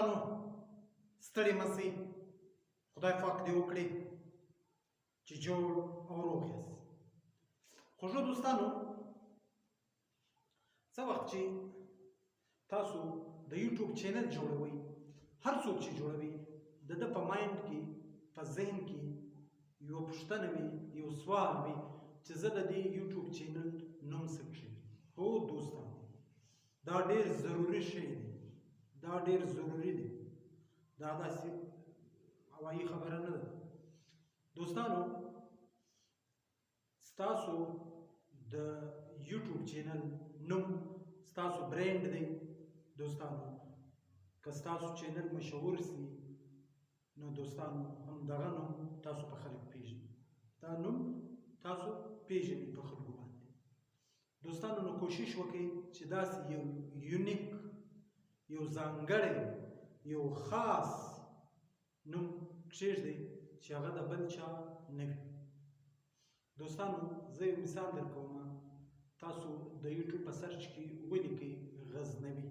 دوستانو ستړي مه شئ خدای پاک دې وکړي چې جوړ او روغ یاست خوږو دوستانو څه وخت چې تاسو د یوټیوب چینل جوړوئ هر څوک چې جوړوي د ده په مایند کې په ذهن کې یوه پوښتنه وي یو سوال وي چې زه د دې یوټیوب چینل نوم څه کښېږدم هو دوستانو دا ډېر ضروري شی دی دا ډېر ضروري دی دا داسې هوایي خبره نه ده دوستانو ستاسو د یوټیوب چینل نوم ستاسو برانډ دی دوستانو که ستاسو چینل مشهور سي نو دوستانو همدغه نوم تاسو په خلک پیژنئ دا نوم تاسو پیژنئ په خلکو باندې دوستانو نو کوشش وکړئ چې داسې یو یونیک یو ځانګړی یو خاص نوم کښېږدئ چې هغه د بل چا نه وي دوستانو زه یو مثال درکوم تاسو د یوټیوب په سرچ کې ولیکئ غزنوي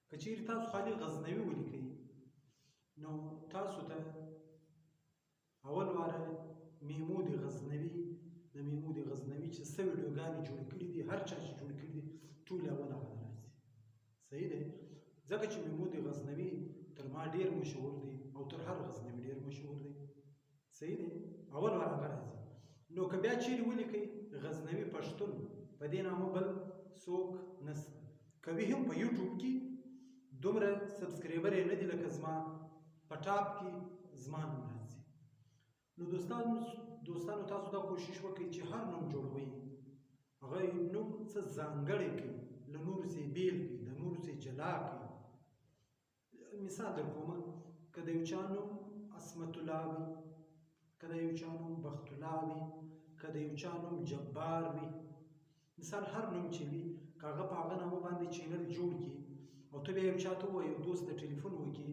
که چیرې تاسو خالي غزنوي ولیکئ نو تاسو ته اول واره محمود غزنوي د محمود غزنوي چې څه ویډیوګانې جوړې کړي دي هر چا چې جوړې کړي دي ټولې اول هغه راځي صحیح دی ځکه چې محمود غزنوي تر ما ډېر مشهور دی او تر هر غزنوي ډېر مشهور دی صحیح دی اول واره هغه راځي نو که بیا چیرې ولیکئ غزنوي پښتون په دې نامه بل څوک نشته که وي هم په یوټیوب کې دومره سبسکرایبر یې نه دي لکه زما په ټاپ کې زما نوم راځي نو دوستانو تاسو دا کوشش وکړئ چې هر نوم جوړوئ هغه نوم څه ځانګړی کړئ له نورو څخه یې بېل کړئ د نورو څخه یې جلا کړئ مثال درکوم که د یو چا نوم عصمت الله وي که د یو چا نوم بخت الله وي که د یو چا نوم جبار وي مثال هر نوم چې وي که هغه په هغه نامه باندې چینل جوړ کړي او ته بیا یو چا ته ووایې یو دوست ته ټلیفون وکړي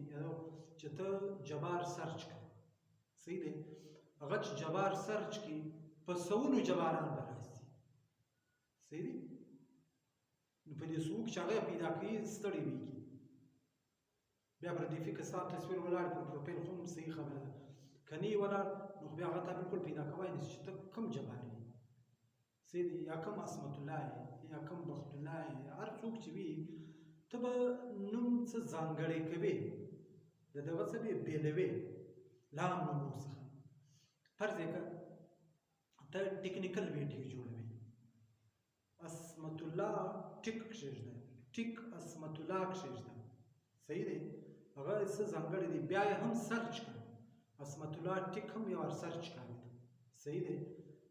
چې ته جبار سرچ کړه صحیح دی هغه چې جبار سرچ کړي په سوونو جباران به راسي صحیح دی نو په دې څوک چې هغه پیدا کوي ستړی ویږي بیا پر دې فکر ستا تصویر ولاړ پر پروفایل خو هم صحیح خبره ده که نه یې ولاړ نو بیا هغه تا بالکل پیدا کولی نه شي چې ته کوم جبار یې صحیح دی یا کوم عصمت الله یې یا کوم بخت الله یې هر څوک چې وي ته به نوم څه ځانګړی کوې د دغه څه به بېلوې لا هم نومونو څخه فرض یې که ته ټیکنیکل ویډیو جوړوې عصمت الله ټیک کښېږده ټیک عصمت الله کښېږده صحیح دی هغه څه ځانګړی دی بیا یې هم سرچ کړه عصمت الله ټیک هم یو سرچ کاږه صحیح دی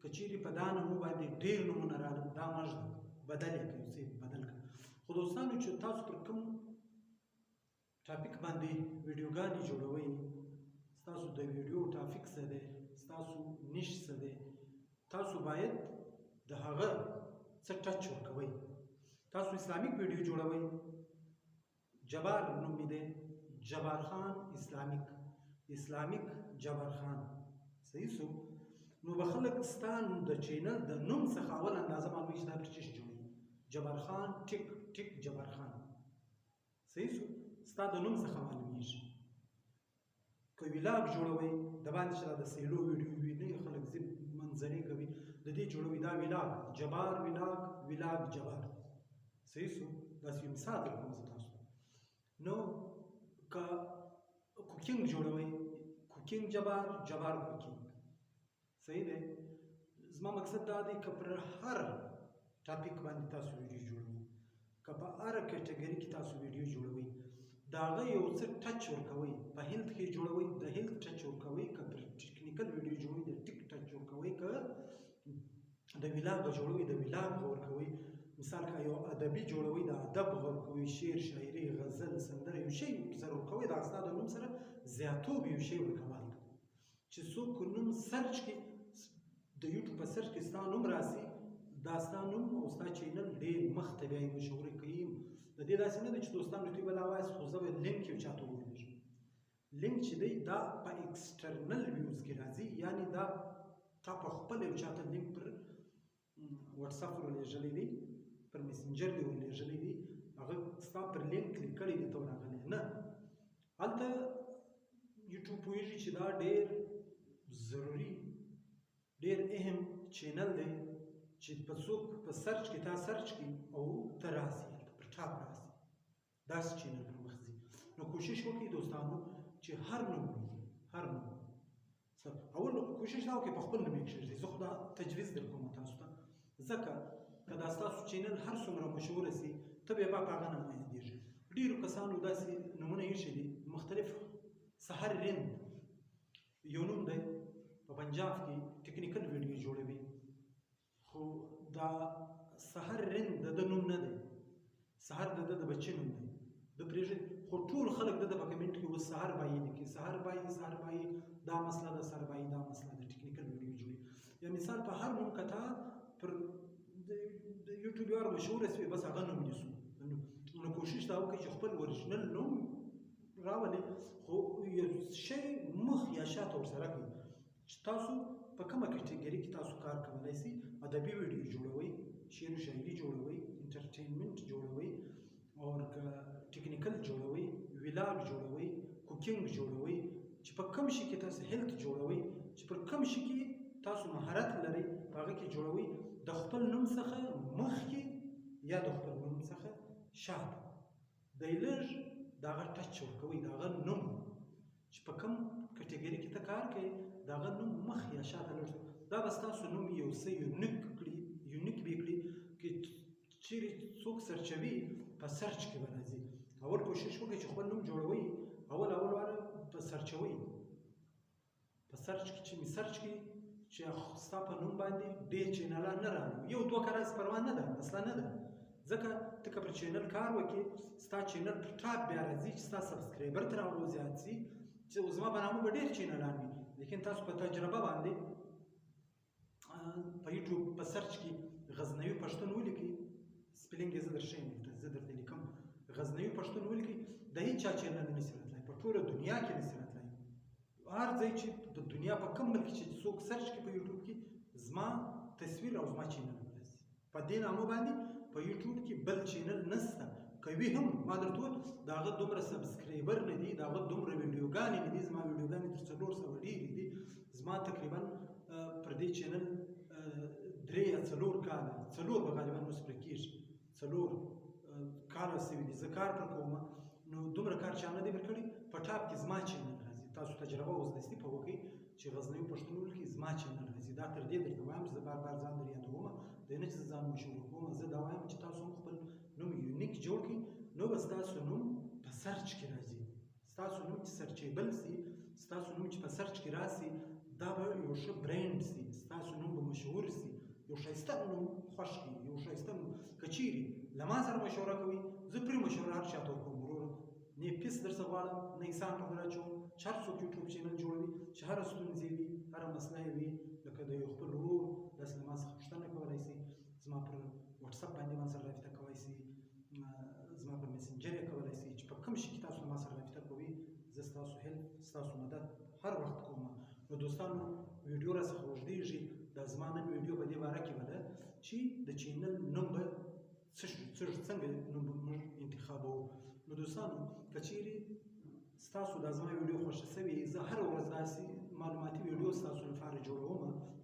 که چیرې په دا نومو باندې ډېر نومونه راغلل دا مږ ده بدل یې کړئ څه بدل کړه خو دوستانو چې تاسو پر کوم ټاپک باندې ویډیوګانې جوړوئ ستاسو د ویډیو ټاپک څه دی ستاسو نیش څه دی تاسو باید د هغه څه ټچ ورکوئ تاسو اسلامیک ویډیو جوړوئ جبار نوم مې دی جبار خان اسلامیک جبار خان صحیح سو نو به خلک ستا د چینل د نوم څخه اول اندازه معلوموي چې دا پر څه شي جوړوي جبار خان ټیک جبار خان صحیح سو ستا د نوم څخه معلومیږي که ویلاګ جوړوئ د باندې چې دا د سیلو ویډیو وي نه خلک ځي منظرې کوي د دې جوړوي دا ویلاګ جبار ویلاګ جبار صحیح سو داسې یو مثال درکوم زه تاسو نو که کوکینګ جوړوئ کوکینګ جبار کوکینګ صحیح دی زما مقصد دا دی که پر هر ټاپک باندې تاسو ویډیو جوړوئ که په هره کټګري کې تاسو ویډیو جوړوئ د هغه یو څه ټچ ورکوئ په هیلث کې جوړوئ د هیلث ټچ ورکوئ که پر ټیکنیکل ویډیو جوړوئ د ټیک ټچ ورکوئ که د ویلاګ جوړوئ د ویلاګ ورکوئ مثال که یو ادبي جوړوئ د ادب ورکوئ شعر شاعري غزل سندره یو شی سره ورکوئ دا ستا د نوم سره زیاتوب یو شی ورکول چې څوک نوم سرچ کړي د یوټیوب په سرچ کې ستا نوم راسي دا ستا نوم او ستا چینل ډېر مخته بیا یې مشهوري کوي د دې داسې نه ده چې دوستانو دوی به دا وایاست خو زه به لینک یو چاته ولېږم لینک چې دی دا په ایکسټرنل ویوز کې راځي یعنې دا تا په خپل یو چاته لینک پر وټساپ ورلېږلی دی پر میسنجر دې ورلېږلی دی هغه ستا پر لینک کلیک کړی دی ته ورغلی نه هلته یوټیوب پوهېږي چې دا ډېر ضروري ډېر اهم چینل دی چې په څوک په سرچ کې تا سرچ کړي او ته راسي هلته پر ټاپ راسي داسې چینل پر مخ ځي. نو کوشش وکړئ دوستانو چې هر نوم هر نوم اول کوشش دا وکړئ په خپل نوم یې کښېږدئ. زه خو دا تجویز در کوم تاسو ته، ځکه که دا ستاسو چینل هر څومره مشهوره سي ته بیا به په هغه نه مایندېږي. ډېرو کسانو داسې نومونه ایښي دي مختلف. سحر رند یو نوم دی په پنجاب کې ټکنیکل ویډیو جوړوي، خو دا سحر رند د ده نوم نه دی، سحر د ده د بچې نوم دی. ده پرېږدي خو ټول خلک د ده په کمنټ کې اوس سحر بایي لیکي، سحر بایي دا مسله ده، سحر بایي دا مسله ده، ټکنیکل ویډیو جوړوي. یا مثال په هر نوم که تا پر یوټیوب یو مشهوره سوې بس هغه نوم نیسو. نو کوشش دا وکړئ چې خپل اوریجنل نوم راولئ، خو یو شی مخ یا شاته ورسره کړئ چې تاسو په کومه کټګري کې تاسو کار کولی سئ. ادبي ویډیو جوړوئ، شعر و شاعري جوړوئ، انټرټینمنټ جوړوئ، او که ټکنیکل جوړوئ، ولاګ جوړوئ، کوکینګ جوړوئ، چې په کوم شي کې تاسو هیلث جوړوئ، چې پر کوم شي کې تاسو مهارت لرئ په هغه کې جوړوئ. د خپل نوم څخه مخکې یا د خپل نوم څخه شاته دی لږ د هغه ټچ ورکوئ، د هغه نوم چې په کوم کټګري کې ته کار کوئ د هغه نوم مخ یا شاته لږ، دا به ستاسو نوم یو څه یونیک به کړي. که چیرې څوک سرچوي په سرچ کې به راځي. اول کوشش وکړئ چې خپل نوم جوړوئ، اول والا په سرچوئ، په سرچ کې چې مې سرچ کړي چې ستا په نوم باندې ډېر چینلان نه راغلي، یو دوه که راشي پروا نه ده، مسله نه ده. ځکه ته که پر چینل کار وکړې ستا چینل پر ټاپ بیا راځي چې ستا سبسکرایبر تر هغو زیات شي چې زما په نامه به ډېر چینلان وي. لیکن تاسو په تجربه باندې په یوټیوب په سرچ کې غزنوي پښتون ولیکئ، سپیلنګ یې زه درښیم، زه درته لیکم، غزنوي پښتون ولیکئ، د هېڅ چا چینل نشي راتلی، په ټوله دنیا کې نشي راتلی. هر ځای چې د دنیا په کوم ملک چې څوک سرچ کړي په یوټیوب کې زما تصویر او زما چینل به راسي. په دې نامه باندې په یوټیوب کې بل چینل نشته، که وي هم ما درته وویل د هغه دومره سبسکرایبر نه دي، د هغه دومره ویډیوګانې نه دي، زما ویډیوګانې تر 400 ډېرې دي. زما تقریبا پر دې چینل 3 یا 4 کاله، 4 به غالبا اوس پرې کېږي، 4 کاله شوي دي زه کار پر کوم. نو دومره کار چا نه دی ورکړی. په ټاپ کې زما چینل راځي. تاسو تجربه اوس دستي په وکړئ چې غزنوي پښتون ولیکئ، زما چینل راځي. دا تر دې درته وایم چې زه بار بار ځان در یادوم، دا نه چې زه ځان مشهور کوم، زه دا وایم چې تاسو هم خپل نوم یونیک جوړ کړئ، نو به ستاسو نوم په سرچ کې راځي. ستاسو نوم چې سرچیبل سي، ستاسو نوم چې په سرچ کې راسي، دا به یو ښه برینډ سي، ستاسو نوم به مشهور سي، یو ښایسته نوم خوښ کړي، یو ښایسته نوم. که چیرې له ما سره مشوره کوئ زه پرې مشوره هر چاته ورکوم وروره، نه یې پیس درڅه غواړم، نه یې سان پر اچوم. چې هر څوک یوټیوب چینل جوړوي چې هره ستونزه وي، هره مسله یې وي، لکه د یو خپل ورور داسې له ما څخه پوښتنه کولی سي، زما پر وټساپ باندې ما سره رابطه کولی سي، زما پر میسنجر یې کولی سي، چې په کوم شي کې تاسو له ما سره رابطه کوئ زه ستاسو هیلپ ستاسو مدد هر وخت کوم. نو دوستانو ویډیو راڅخه اوږدېږي، دا زما نن ویډیو په دې باره کې به ده چې د چینل نوم به څنګه نوم به موږ انتخابوو. نو دوستانو که چیرې ستاسو دا زما ویډیو خوښه شوې، زه هره ورځ داسې معلوماتي ویډیو ستاسو لپاره جوړوم،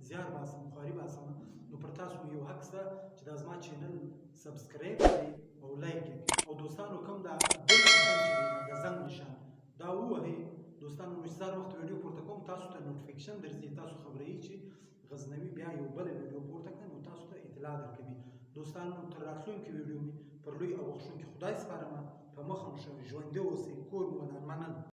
زیار باسم، خواري باسم. نو پر تاسو یو حق شته چې دا زما چینل سبسکرایب کړئ او لایک یې کړئ. او دوستانو کوم دا بل نشان چې دی د زنګ نشان دا ووهئ دوستانو، نو چې هر وخت ویډیو پورته کوم تاسو ته نوټیفیکیشن درځي، تاسو خبروي چې غزنوي بیا یو بله ویډیو پورته کړه، نو تاسو ته اطلاع درکوي. دوستانو تر راتلونکي ویډیو مې پر لوی او بخښونکي خدای سپارم. په مخه مو ښه، ژوندي اوسئ، کور مو ودان. مننه.